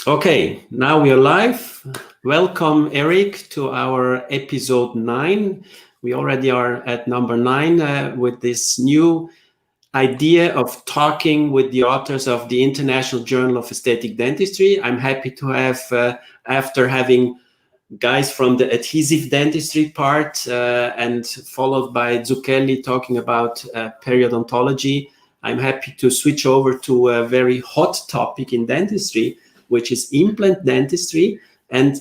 Okay, now we are live. Welcome, Eric, to our episode 9. We already are at number 9 with this new idea of talking with the authors of the International Journal of Aesthetic Dentistry. I'm happy to have, after having guys from the adhesive dentistry part and followed by Zucchelli talking about periodontology, I'm happy to switch over to a very hot topic in dentistry, which is implant dentistry. And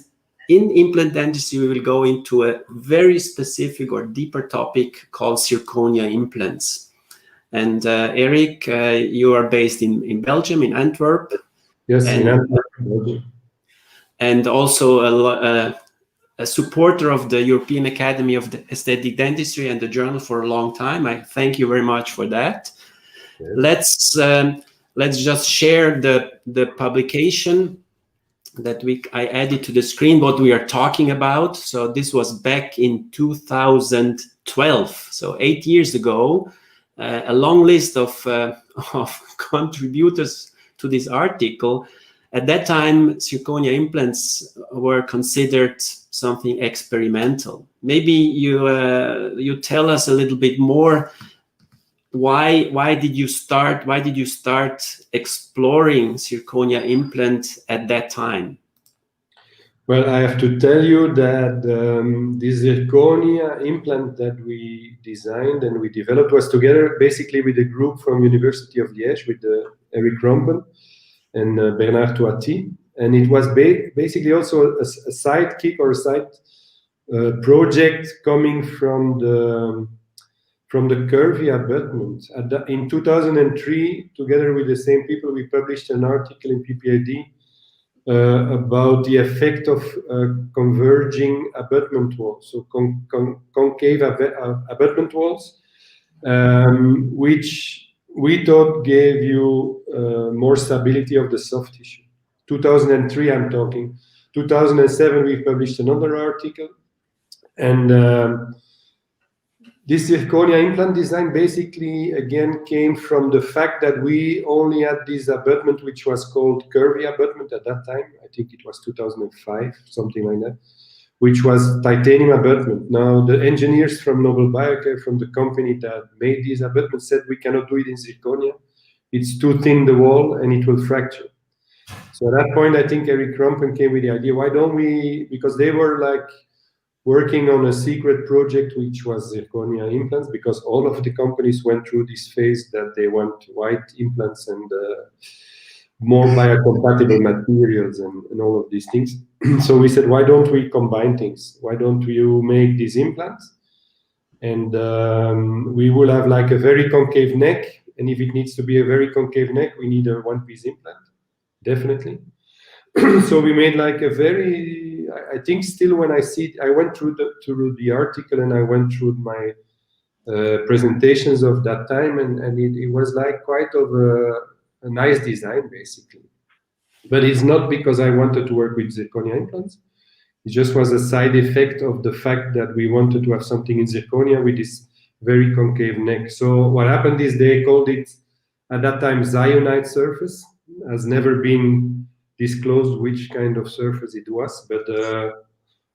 in implant dentistry, we will go into a very specific or deeper topic called zirconia implants. And Eric, you are based in Belgium, in Antwerp. Yes, in Antwerp, Belgium. And also a supporter of the European Academy of Aesthetic Dentistry and the journal for a long time. I thank you very much for that. Yes. Let's just share the publication that I added to the screen, what we are talking about. So this was back in 2012, so 8 years ago. A long list of contributors to this article. At that time, zirconia implants were considered something experimental. Maybe you tell us a little bit more. Why did you start exploring zirconia implant at that time? Well, I have to tell you that the zirconia implant that we designed and we developed was together basically with a group from University of Liège with Eric Rompen and Bernard Toiti. And it was basically also a sidekick or a side project coming from the curvy abutment. In 2003, together with the same people, we published an article in PPID about the effect of converging abutment walls, so concave abutment walls, which we thought gave you more stability of the soft tissue. 2003, I'm talking. 2007, we published another article, and this zirconia implant design basically, again, came from the fact that we only had this abutment, which was called curvy abutment at that time. I think it was 2005, something like that, which was titanium abutment. Now, the engineers from Nobel Biocare, from the company that made these abutments, said we cannot do it in zirconia. It's too thin, the wall, and it will fracture. So at that point, I think Eric Rompen came with the idea, why don't we, because they were like working on a secret project, which was zirconia implants, because all of the companies went through this phase that they want white implants and more biocompatible materials and all of these things. So we said, why don't we combine things? Why don't you make these implants? And we will have like a very concave neck. And if it needs to be a very concave neck, we need a one-piece implant, definitely. So we made like a very, I think still when I see it, I went through the article and I went through my presentations of that time, and it was like quite of a nice design, basically. But it's not because I wanted to work with zirconia implants. It just was a side effect of the fact that we wanted to have something in zirconia with this very concave neck. So what happened is they called it, at that time, zionite surface. Has never been disclosed which kind of surface it was, but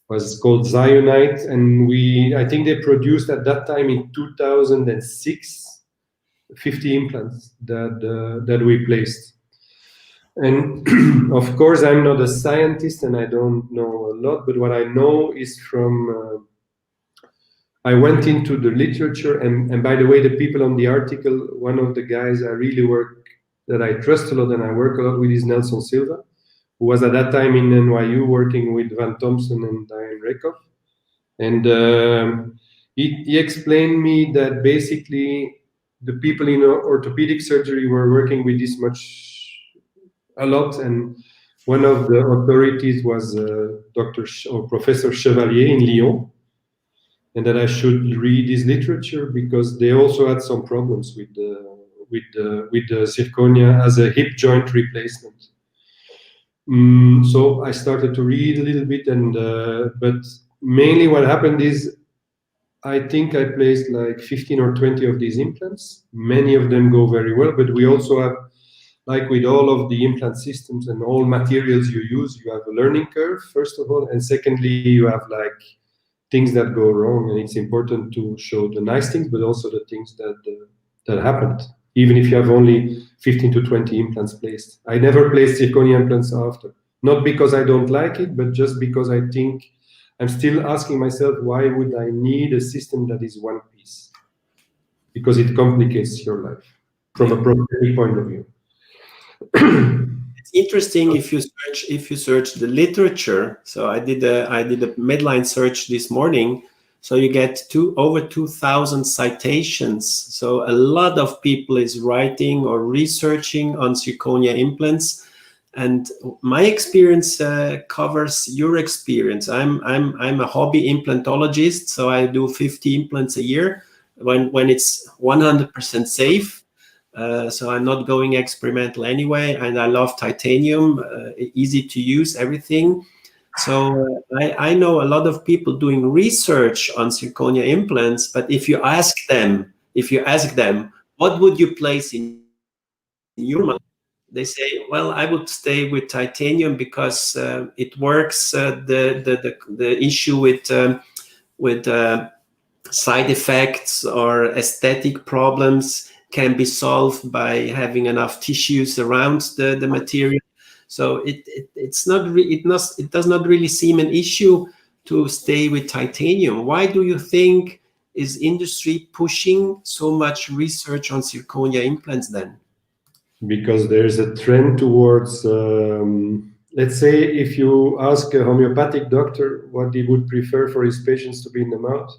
was called zionite. And I think they produced at that time in 2006, 50 implants that we placed. And of course, I'm not a scientist and I don't know a lot, but what I know is from, I went into the literature, and by the way, the people on the article, one of the guys I really that I trust a lot and I work a lot with is Nelson Silva, who was at that time in NYU working with Van Thompson and Diane Rakoff. And he explained me that basically the people in orthopedic surgery were working with this a lot. And one of the authorities was Professor Chevalier in Lyon. And that I should read his literature because they also had some problems with the zirconia as a hip joint replacement. So I started to read a little bit, and but mainly what happened is I think I placed like 15 or 20 of these implants. Many of them go very well, but we also have like with all of the implant systems and all materials you use, you have a learning curve, first of all, and secondly, you have like things that go wrong, and it's important to show the nice things, but also the things that happened, even if you have only 15 to 20 implants placed. I never placed zirconia implants after, not because I don't like it, but just because I think I'm still asking myself, why would I need a system that is one piece? Because it complicates your life from a prosthetic point of view. It's interesting if you search the literature. So I did a Medline search this morning. So you get over 2,000 citations. So a lot of people is writing or researching on zirconia implants. And my experience covers your experience. I'm a hobby implantologist, so I do 50 implants a year when it's 100% safe. So I'm not going experimental anyway, and I love titanium, easy to use, everything. So I know a lot of people doing research on zirconia implants, but if you ask them, what would you place in your mind? They say, well, I would stay with titanium because it works. The issue with side effects or aesthetic problems can be solved by having enough tissues around the material. So it does not really seem an issue to stay with titanium. Why do you think is industry pushing so much research on zirconia implants then? Because there's a trend towards, let's say, if you ask a homeopathic doctor what he would prefer for his patients to be in the mouth,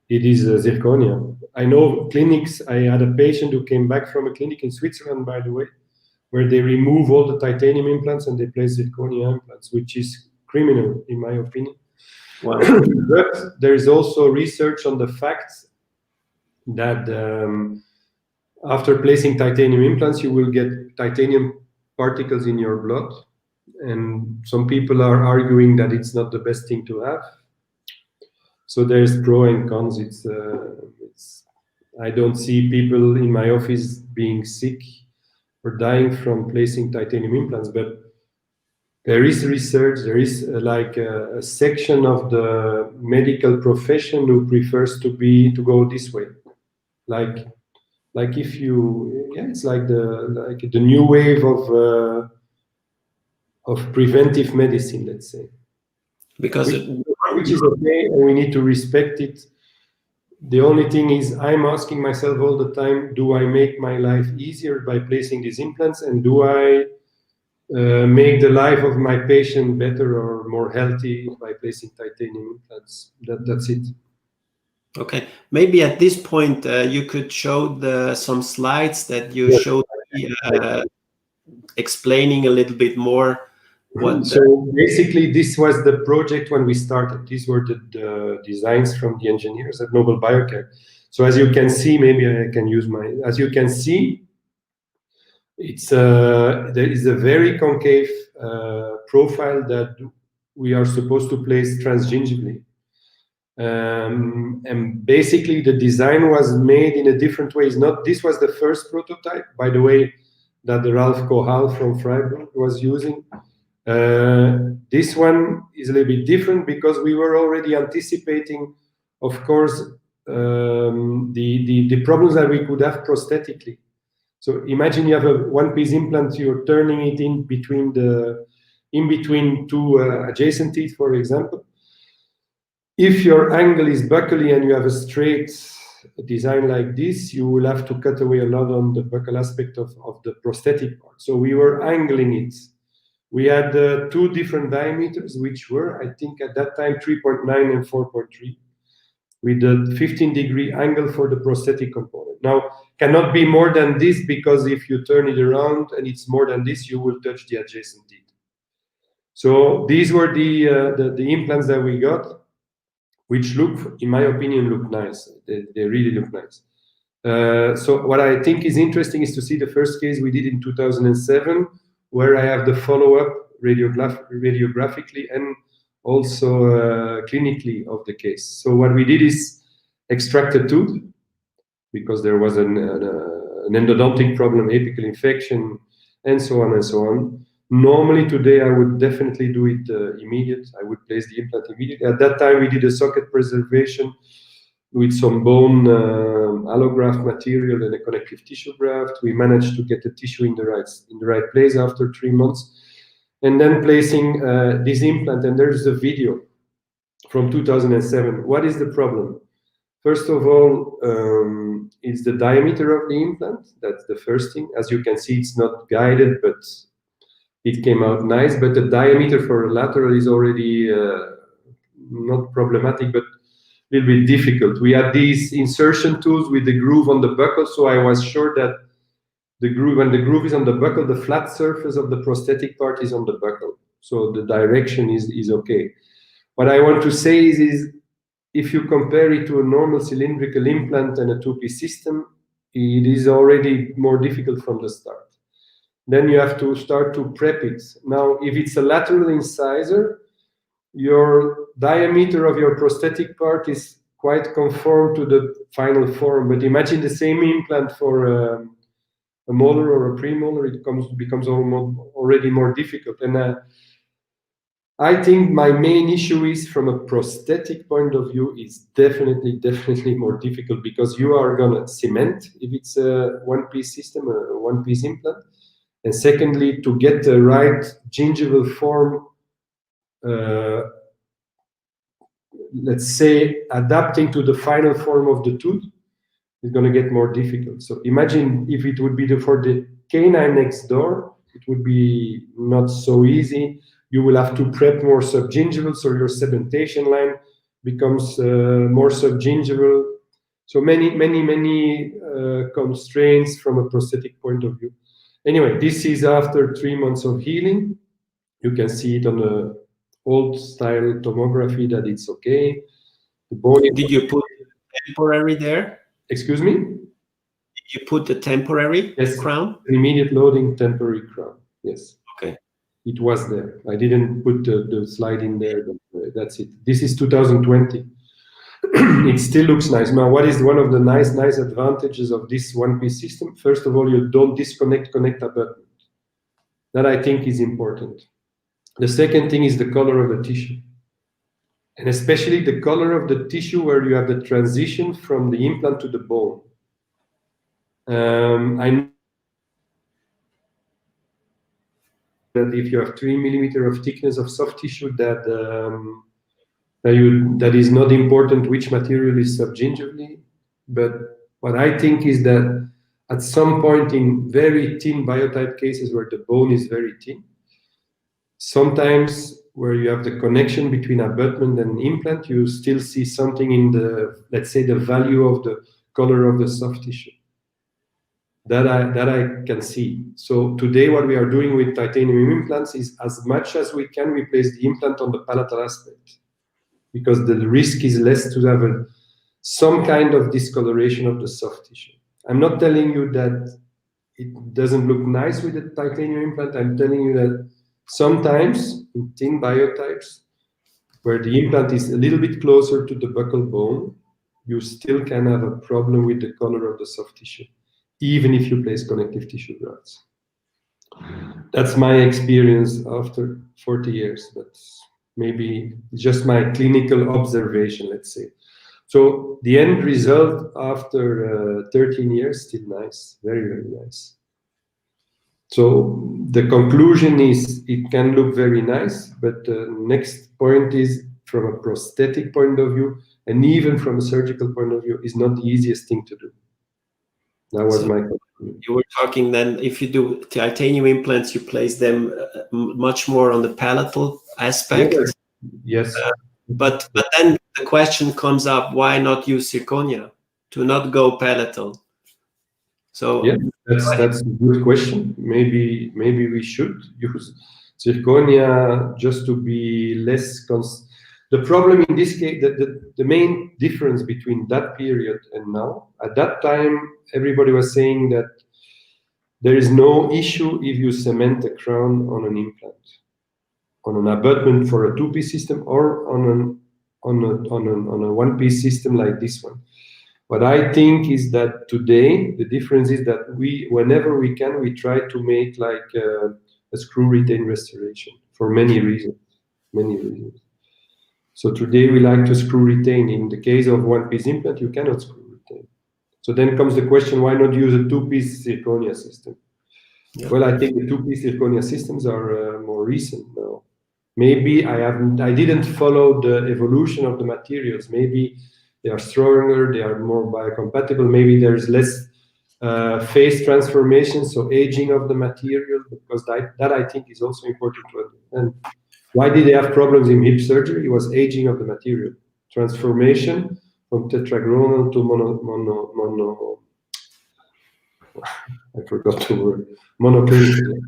it is zirconia. I know clinics, I had a patient who came back from a clinic in Switzerland, by the way, where they remove all the titanium implants and they place zirconia implants, which is criminal, in my opinion. Wow. But there is also research on the fact that after placing titanium implants, you will get titanium particles in your blood. And some people are arguing that it's not the best thing to have. So there's pro and cons. I don't see people in my office being sick or dying from placing titanium implants, but there is research, there is like a section of the medical profession who prefers to go this way. Like if you, it's like the new wave of preventive medicine, let's say. Because which is okay, and we need to respect it. The only thing is, I'm asking myself all the time, do I make my life easier by placing these implants, and do I make the life of my patient better or more healthy by placing titanium implants? That's it. Okay, maybe at this point you could show some slides that you showed me, explaining a little bit more. So basically, this was the project when we started. These were the designs from the engineers at Nobel Biocare. So as you can see, maybe I can use as you can see, there is a very concave profile that we are supposed to place transgingivally. And basically the design was made in a different way. This was the first prototype, by the way, that the Ralph Kohal from Freiburg was using. This one is a little bit different because we were already anticipating, of course, the problems that we could have prosthetically. So imagine you have a one-piece implant, you're turning it in between two adjacent teeth, for example. If your angle is buccally and you have a straight design like this, you will have to cut away a lot on the buccal aspect of the prosthetic part. So we were angling it. We had two different diameters, which were, I think at that time, 3.9 and 4.3, with a 15-degree angle for the prosthetic component. Now, cannot be more than this, because if you turn it around and it's more than this, you will touch the adjacent teeth. So these were the implants that we got, which look, in my opinion, look nice. They really look nice. So what I think is interesting is to see the first case we did in 2007, where I have the follow-up radiographically and also clinically of the case. So what we did is extract a tooth because there was an endodontic problem, apical infection. and so on and so on. Normally today I would definitely do it immediate. I would place the implant immediately. At that time we did a socket preservation with some bone allograft material and a connective tissue graft. We managed to get the tissue in the right place after 3 months, and then placing this implant. And there's a video from 2007. What is the problem? First of all, it's the diameter of the implant. That's the first thing. As you can see, it's not guided, but it came out nice. But the diameter for a lateral is already not problematic, but a little bit difficult. We had these insertion tools with the groove on the buckle, so I was sure that when the groove is on the buckle, the flat surface of the prosthetic part is on the buckle. So the direction is okay. What I want to say is if you compare it to a normal cylindrical implant and a two-piece system, it is already more difficult from the start. Then you have to start to prep it. Now, if it's a lateral incisor, your diameter of your prosthetic part is quite conform to the final form. But imagine the same implant for a molar or a premolar, it becomes already more difficult. And I think my main issue is from a prosthetic point of view is definitely more difficult, because you are gonna cement if it's a one-piece system, a one-piece implant. And secondly, to get the right gingival form, let's say adapting to the final form of the tooth, is going to get more difficult. So imagine if it would be for the canine next door, it would be not so easy. You will have to prep more subgingival, so your cementation line becomes more subgingival. So many constraints from a prosthetic point of view. Anyway, this is after 3 months of healing. You can see it on the old style tomography that it's okay. The bone. Did you put temporary there? Excuse me? Did you put the temporary crown? An immediate loading temporary crown. Yes. Okay. It was there. I didn't put the slide in there, but that's it. This is 2020. It still looks nice. Now, what is one of the nice advantages of this one-piece system? First of all, you don't connect abutment. That I think is important. The second thing is the color of the tissue. And especially the color of the tissue where you have the transition from the implant to the bone. I know that if you have 3 millimeters of thickness of soft tissue, that is not important which material is subgingivally. But what I think is that at some point in very thin biotype cases where the bone is very thin, sometimes where you have the connection between abutment and implant, you still see something in the, let's say, the value of the color of the soft tissue. That I can see. So today what we are doing with titanium implants is, as much as we can, we place the implant on the palatal aspect, because the risk is less to have some kind of discoloration of the soft tissue. I'm not telling you that it doesn't look nice with the titanium implant. I'm telling you that sometimes in thin biotypes, where the implant is a little bit closer to the buccal bone, you still can have a problem with the color of the soft tissue, even if you place connective tissue grafts. That's my experience after 40 years, but maybe just my clinical observation, let's say. So the end result after 13 years, still nice, very nice. So the conclusion is it can look very nice, but the next point is, from a prosthetic point of view, and even from a surgical point of view, is not the easiest thing to do. That was my conclusion. You were talking then, if you do titanium implants, you place them much more on the palatal aspect. Yes. But then the question comes up, why not use zirconia to not go palatal? So yeah, that's a good question. Maybe we should use zirconia just to be less. The problem in this case, the main difference between that period and now, at that time, everybody was saying that there is no issue if you cement a crown on an implant, on an abutment for a two-piece system, or on a one-piece system like this one. What I think is that today the difference is that whenever we can, we try to make like a screw retain restoration for many reasons. Many reasons. So today we like to screw retain. In the case of one-piece implant, you cannot screw retain. So then comes the question: why not use a two-piece zirconia system? Yeah. Well, I think the two-piece zirconia systems are more recent now. Maybe I didn't follow the evolution of the materials. Maybe they are stronger, they are more biocompatible. Maybe there's less phase transformation, so aging of the material, because that I think is also important to understand. Why did they have problems in hip surgery? It was aging of the material, transformation from tetragonal to mono. I forgot the word. Monoclinical.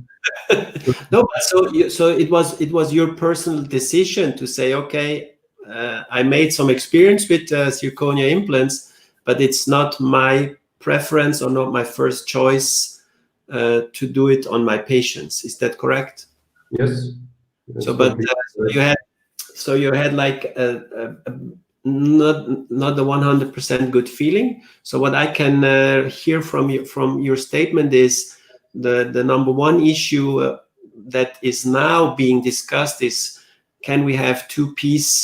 No, but so it was your personal decision to say, okay, I made some experience with zirconia implants, but it's not my preference or not my first choice to do it on my patients. Is that correct? Yes. So, but you had like not the 100% good feeling. So what I can hear from your statement is the number one issue that is now being discussed is, can we have two-piece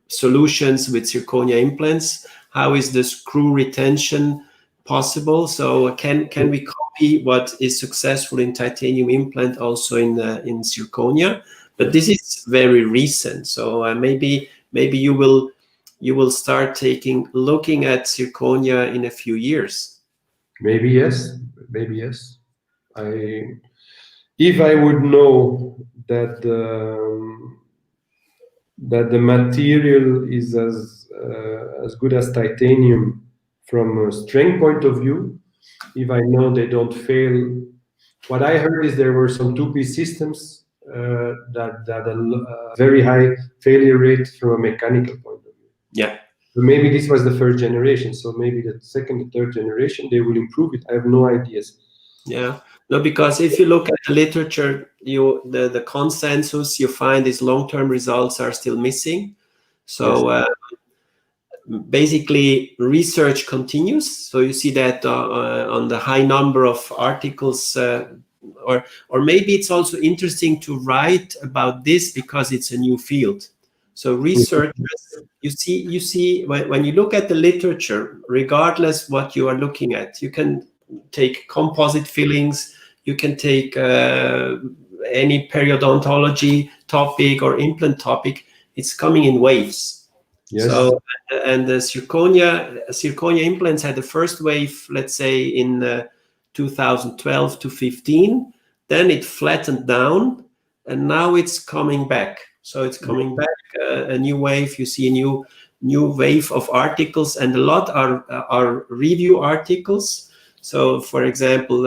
solutions with zirconia implants? How is the screw retention possible? So can we copy what is successful in titanium implant also in zirconia? But this is very recent, so maybe you will start looking at zirconia in a few years. Maybe yes. Maybe yes. If I would know that the material is as good as titanium from a strength point of view, if I know they don't fail. What I heard is there were some two-piece systems that a very high failure rate from a mechanical point of view. Yeah. So maybe this was the first generation. So maybe the second and third generation, they will improve it. I have no ideas. Yeah. No, because if you look at the literature, the consensus you find is long-term results are still missing. So Yes. Basically, research continues. So you see that on the high number of articles, or maybe it's also interesting to write about this because it's a new field. So researchers, you see when you look at the literature, regardless what you are looking at, you can take composite fillings, you can take any periodontology topic or implant topic. It's coming in waves. Yes. So, and the zirconia implants had the first wave, let's say in 2012 to 15. Then it flattened down, and now it's coming back. So it's coming back, a new wave. You see a new wave of articles, and a lot are review articles. So, for example,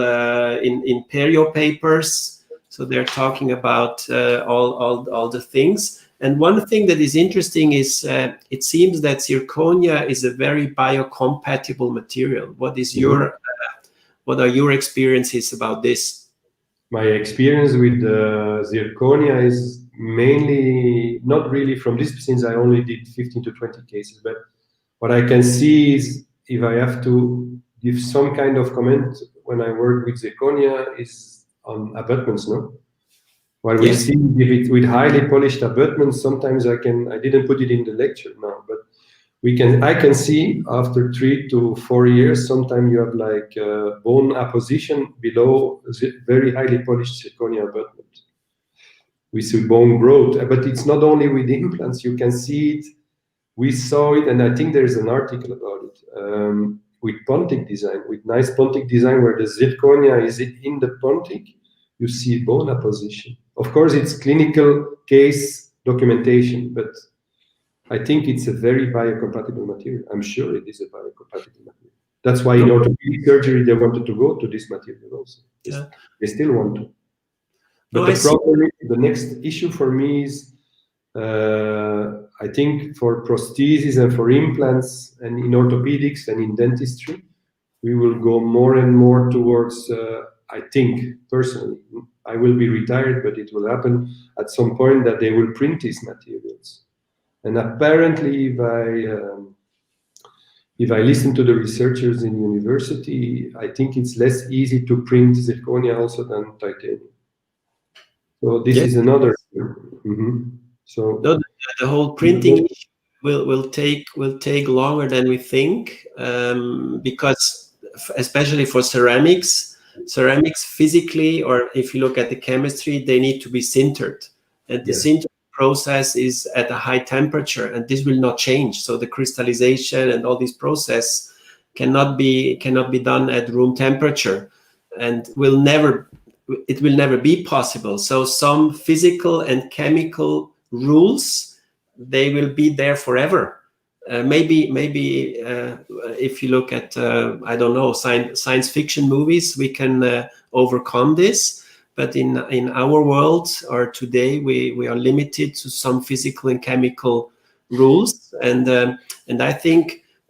in perio papers, so they're talking about all the things. And one thing that is interesting is it seems that zirconia is a very biocompatible material. What are your experiences about this? My experience with zirconia is mainly not really from this, since I only did 15 to 20 cases. But what I can see is, if I have to give some kind of comment when I work with zirconia, is on abutments, no? What we see with highly polished abutments, sometimes I didn't put it in the lecture now, but I can see after 3 to 4 years, sometimes you have like bone apposition below very highly polished zirconia abutment. We see bone growth, but it's not only with implants, you can see it. We saw it, and I think there's an article about it, with pontic design, with nice pontic design where the zirconia is in the pontic, you see bone apposition. Of course, it's clinical case documentation, but I think it's a very biocompatible material. I'm sure it is a biocompatible material. That's why in orthopedic surgery, they wanted to go to this material also. They still want to. But the next issue for me is, I think for prosthesis and for implants and in orthopedics and in dentistry, we will go more and more towards, I think personally, I will be retired, but it will happen at some point that they will print these materials. And apparently, if I listen to the researchers in university, I think it's less easy to print zirconia also than titanium. So this Yes. is another. So No, the whole printing issue will take longer than we think, because especially for ceramics physically, or if you look at the chemistry, they need to be sintered, and the yes. sintering process is at a high temperature, and this will not change. So the crystallization and all these process cannot be done at room temperature, and it will never be possible. So some physical and chemical rules, they will be there forever. Maybe if you look at I don't know, science fiction movies, we can overcome this. But in our world, or today, we are limited to some physical and chemical rules, and I think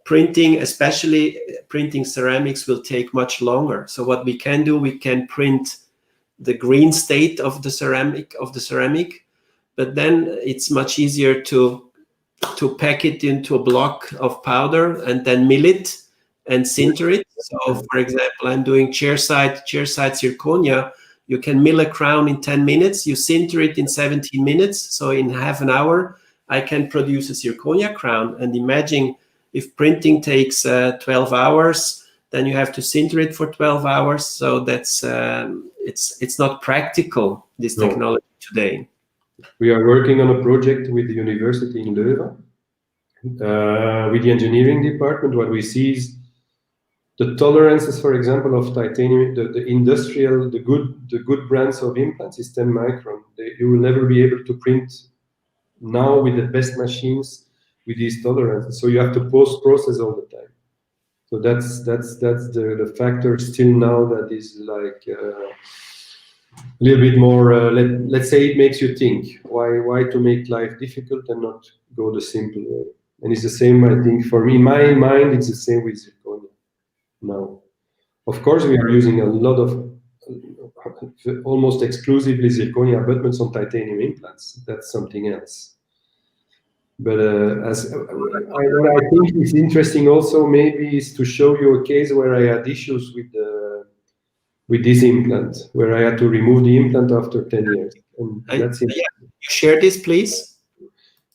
printing, especially printing ceramics, will take much longer. So what we can do, we can print the green state of the ceramic, but then it's much easier to pack it into a block of powder and then mill it and sinter it. So for example, I'm doing chairside zirconia. You can mill a crown in 10 minutes, you sinter it in 17 minutes. So in half an hour, I can produce a zirconia crown. And imagine if printing takes 12 hours, then you have to sinter it for 12 hours. So that's it's not practical, this technology today. We are working on a project with the university in Leuven, with the engineering department. What we see is the tolerances, for example, of titanium, the industrial, the good brands of implants is 10 micron. You will never be able to print now with the best machines with these tolerances. So you have to post-process all the time. So that's the factor still now that is like a little bit more. Let's say it makes you think why to make life difficult and not go the simple way. And it's the same, I think, for me. In my mind, it's the same with zirconia now. Of course, we are using a lot of almost exclusively zirconia abutments on titanium implants. That's something else. But what I think is interesting also maybe is to show you a case where I had issues with this implant, where I had to remove the implant after 10 years. And that's it. Yeah. You share this, please.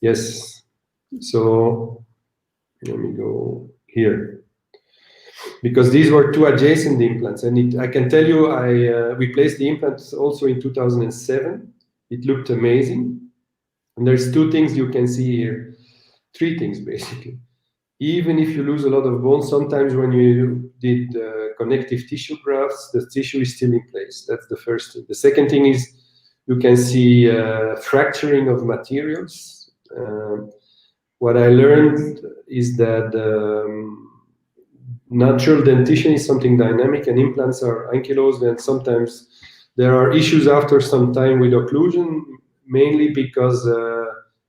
Yes. So let me go here. Because these were two adjacent implants, and I can tell you, we placed the implants also in 2007. It looked amazing. And there's two things you can see here. Three things, basically. Even if you lose a lot of bone, sometimes when you did connective tissue grafts, the tissue is still in place. That's the first thing. The second thing is you can see fracturing of materials. What I learned is that natural dentition is something dynamic, and implants are ankylosed, and sometimes there are issues after some time with occlusion, mainly because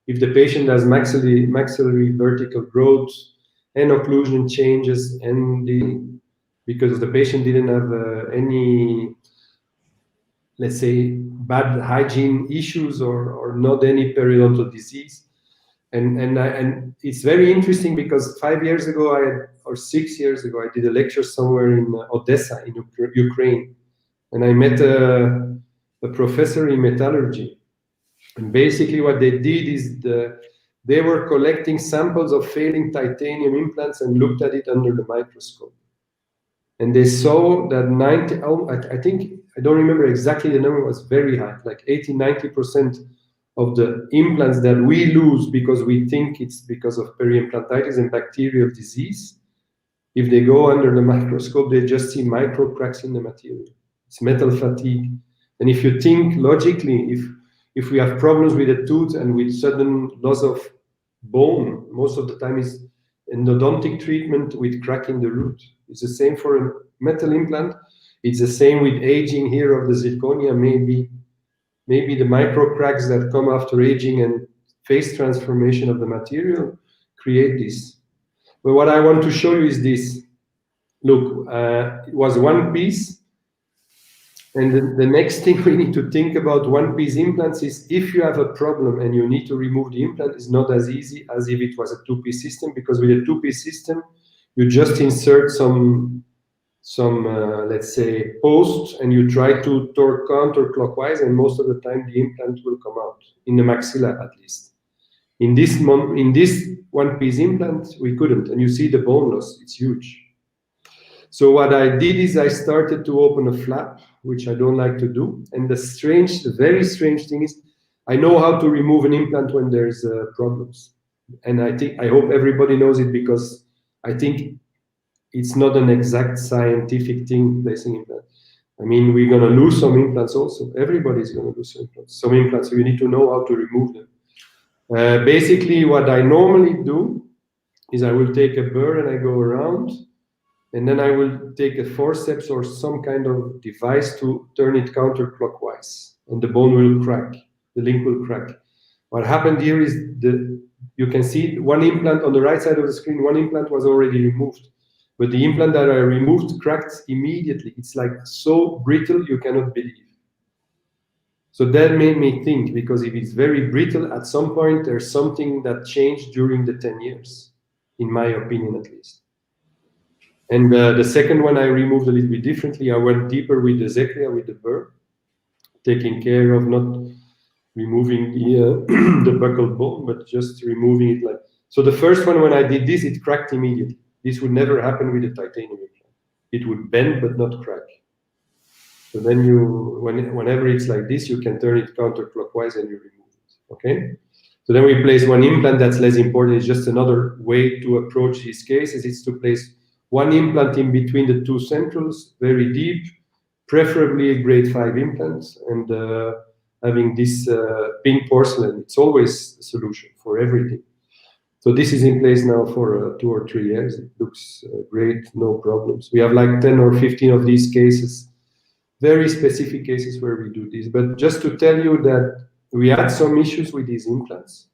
if the patient has maxillary vertical growth and occlusion changes, and because the patient didn't have any, let's say, bad hygiene issues or not any periodontal disease. And it's very interesting because 5 years ago, or 6 years ago, I did a lecture somewhere in Odessa, in Ukraine, and I met a professor in metallurgy. And basically, what they did is they were collecting samples of failing titanium implants and looked at it under the microscope. And they saw that I think, I don't remember exactly the number, was very high, like 80-90% of the implants that we lose because we think it's because of peri-implantitis and bacterial disease, if they go under the microscope, they just see micro cracks in the material. It's metal fatigue. And if you think logically, if we have problems with a tooth and with sudden loss of bone, most of the time is endodontic treatment with cracking the root. It's the same for a metal implant. It's the same with aging here of the zirconia. Maybe the micro cracks that come after aging and phase transformation of the material create this. But what I want to show you is this. Look, it was one piece. And the next thing we need to think about one-piece implants is if you have a problem and you need to remove the implant, it's not as easy as if it was a two-piece system, because with a two-piece system, you just insert some let's say post, and you try to torque counterclockwise, and most of the time the implant will come out, in the maxilla at least. In this one-piece implant, we couldn't, and you see the bone loss, it's huge. So what I did is I started to open a flap, which I don't like to do. And the very strange thing is, I know how to remove an implant when there's problems. And I hope everybody knows it, because I think it's not an exact scientific thing, placing implant. I mean, we're going to lose some implants also. Everybody's going to lose some implants, so you need to know how to remove them. Basically, what I normally do is I will take a burr and I go around, and then I will take a forceps or some kind of device to turn it counterclockwise, and the bone will crack, the link will crack. What happened here is you can see one implant on the right side of the screen, one implant was already removed. But the implant that I removed cracked immediately. It's like so brittle, you cannot believe. So that made me think, because if it's very brittle, at some point there's something that changed during the 10 years, in my opinion at least. And the second one I removed a little bit differently. I went deeper with the Zirconia, with the burr, taking care of not removing the buccal bone, but just removing it like. So the first one, when I did this, it cracked immediately. This would never happen with a titanium implant. It would bend but not crack. So then whenever it's like this, you can turn it counterclockwise and you remove it, okay? So then we place one implant. That's less important. It's just another way to approach these cases. It's to place one implant in between the two centrals, very deep, preferably a grade 5 implant, and having this pink porcelain. It's always a solution for everything. So this is in place now for 2 or 3 years. It looks great, no problems. We have like 10 or 15 of these cases, very specific cases where we do this. But just to tell you that we had some issues with these implants.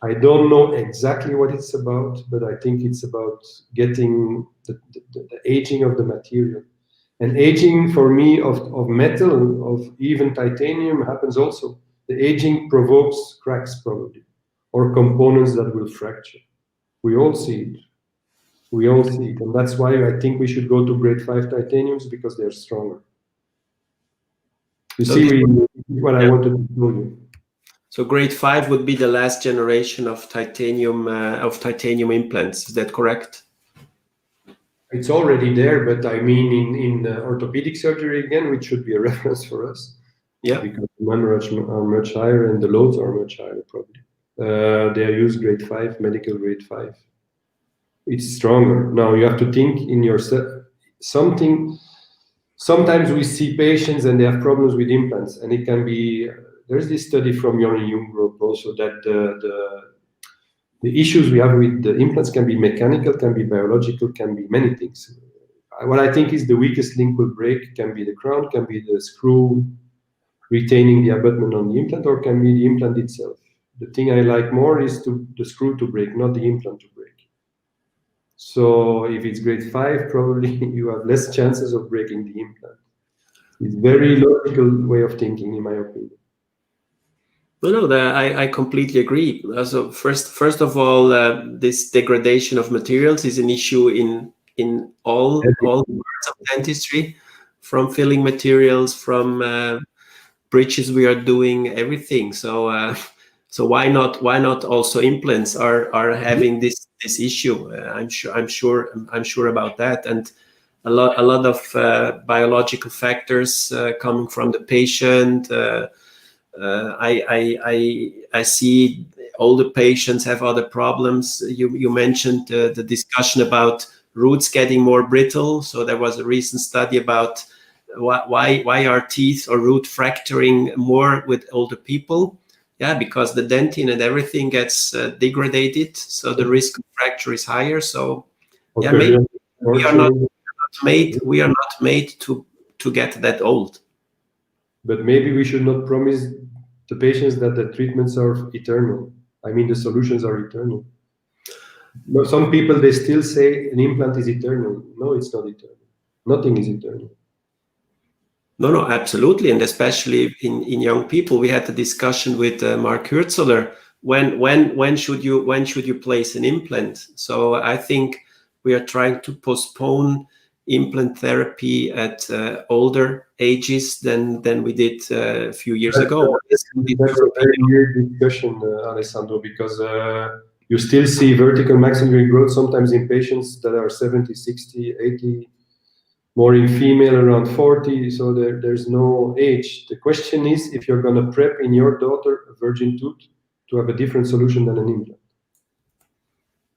I don't know exactly what it's about, but I think it's about getting the aging of the material. And aging for me of metal, of even titanium, happens also. The aging provokes cracks probably, or components that will fracture. We all see it. We all see it. And that's why I think we should go to grade 5 titaniums, because they're stronger. You see what I wanted to tell you. So grade 5 would be the last generation of titanium implants. Is that correct? It's already there, but I mean in orthopedic surgery again, which should be a reference for us. Yeah. Because the numbers are much higher and the loads are much higher probably. They use grade 5, medical grade 5. It's stronger. Now you have to think in yourself something. Sometimes we see patients and they have problems with implants, and it can be. There's this study from Jung group also that the issues we have with the implants can be mechanical, can be biological, can be many things. What I think is the weakest link will break can be the crown, can be the screw retaining the abutment on the implant, or can be the implant itself. The thing I like more is the screw to break, not the implant to break. So if it's grade 5, probably you have less chances of breaking the implant. It's a very logical way of thinking, in my opinion. No, I completely agree. So first of all, this degradation of materials is an issue in all parts of dentistry, from filling materials, from bridges we are doing, everything. So so why not also implants are having this issue? I'm sure about that, and a lot of biological factors coming from the patient. I see all the patients have other problems. You mentioned the discussion about roots getting more brittle. So there was a recent study about why are teeth or root fracturing more with older people. Yeah, because the dentin and everything gets degraded, so the risk of fracture is higher. So yeah, maybe we are not made to get that old. But maybe we should not promise the patients that the treatments are eternal. I mean, the solutions are eternal. No, some people, they still say an implant is eternal. No, it's not eternal. Nothing is eternal. No, absolutely. And especially in young people, we had a discussion with Mark Hürzeler. When should you place an implant? So I think we are trying to postpone implant therapy at older ages than we did a few years ago. That's a very weird discussion, Alessandro, because you still see vertical maxillary growth sometimes in patients that are 70, 60, 80, more in female around 40, so there's no age. The question is if you're going to prep in your daughter a virgin tooth to have a different solution than an implant.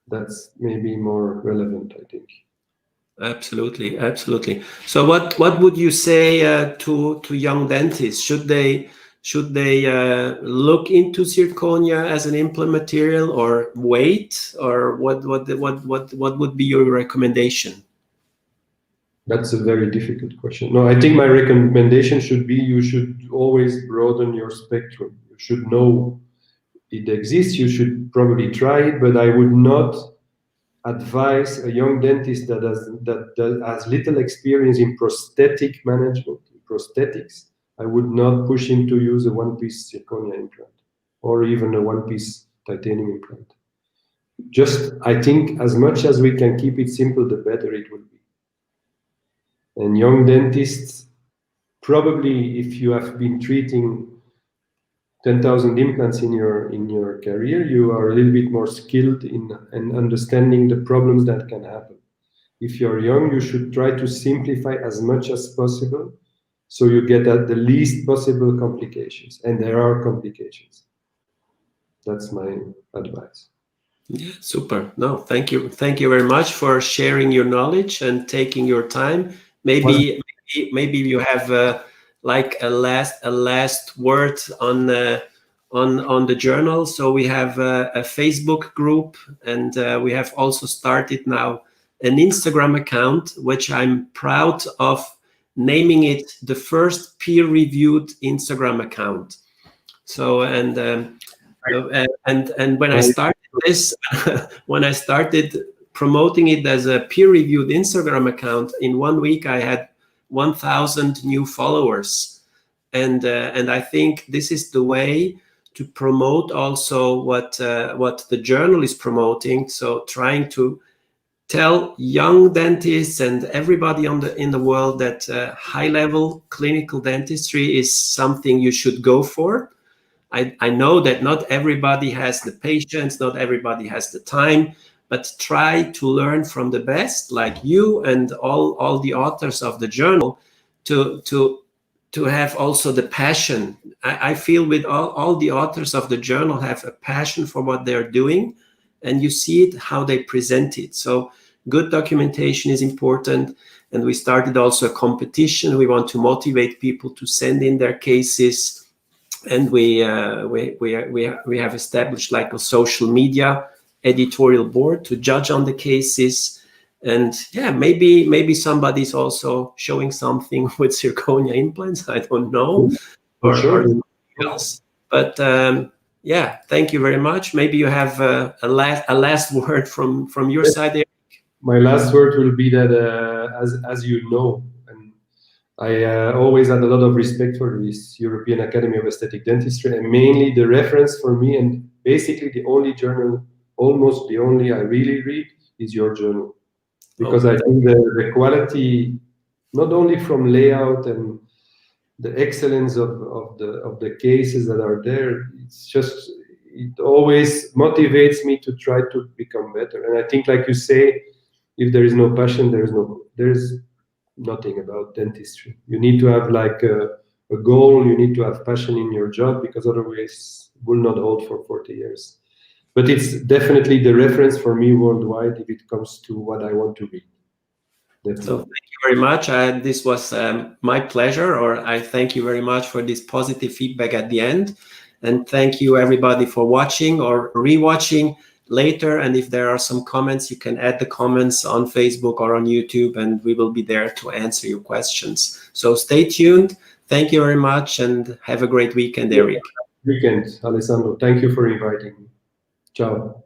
That's maybe more relevant, I think. Absolutely, absolutely. So what would you say to young dentists? Should they look into zirconia as an implant material, or wait, or what would be your recommendation? That's a very difficult question. No, I think my recommendation should be you should always broaden your spectrum. You should know it exists. You should probably try it, but I would not advise a young dentist that has little experience in prosthetic management, in prosthetics. I would not push him to use a one-piece zirconia implant or even a one-piece titanium implant. Just, I think, as much as we can keep it simple, the better it will be. And young dentists, probably if you have been treating 10,000 implants in your career, you are a little bit more skilled in understanding the problems that can happen. If you're young, you should try to simplify as much as possible so you get at the least possible complications. And there are complications. That's my advice. Yeah, super. No, thank you very much for sharing your knowledge and taking your time. Maybe you have like a last word on the journal. So we have a Facebook group, and we have also started now an Instagram account, which I'm proud of naming it the first peer-reviewed Instagram account. So and when I started this, when I started promoting it as a peer-reviewed Instagram account, in 1 week I had 1,000 new followers, and I think this is the way to promote also what the journal is promoting. So trying to tell young dentists and everybody in the world that high-level clinical dentistry is something you should go for. I know that not everybody has the patience, not everybody has the time, but try to learn from the best, like you and all the authors of the journal, to have also the passion. I feel with all the authors of the journal have a passion for what they're doing, and you see it how they present it. So good documentation is important. And we started also a competition. We want to motivate people to send in their cases. And we have established like a social media editorial board to judge on the cases. And yeah, maybe somebody's also showing something with zirconia implants. I don't know, or something else. But yeah, thank you very much. Maybe you have a last word from your side there. My last word will be that as you know, I always had a lot of respect for this European Academy of Aesthetic Dentistry, and mainly the reference for me, and basically the only journal, almost the only I really read, is your journal. Because I think the quality, not only from layout and the excellence of the cases that are there, it always motivates me to try to become better. And I think, like you say, if there is no passion, there's nothing about dentistry. You need to have like a goal, you need to have passion in your job, because otherwise it will not hold for 40 years. But it's definitely the reference for me worldwide if it comes to what I want to read. So thank you very much. This was my pleasure, or I thank you very much for this positive feedback at the end. And thank you everybody for watching or rewatching later. And if there are some comments, you can add the comments on Facebook or on YouTube, and we will be there to answer your questions. So stay tuned. Thank you very much, and have a great weekend, Eric. Weekend, Alessandro. Thank you for inviting me. Ciao.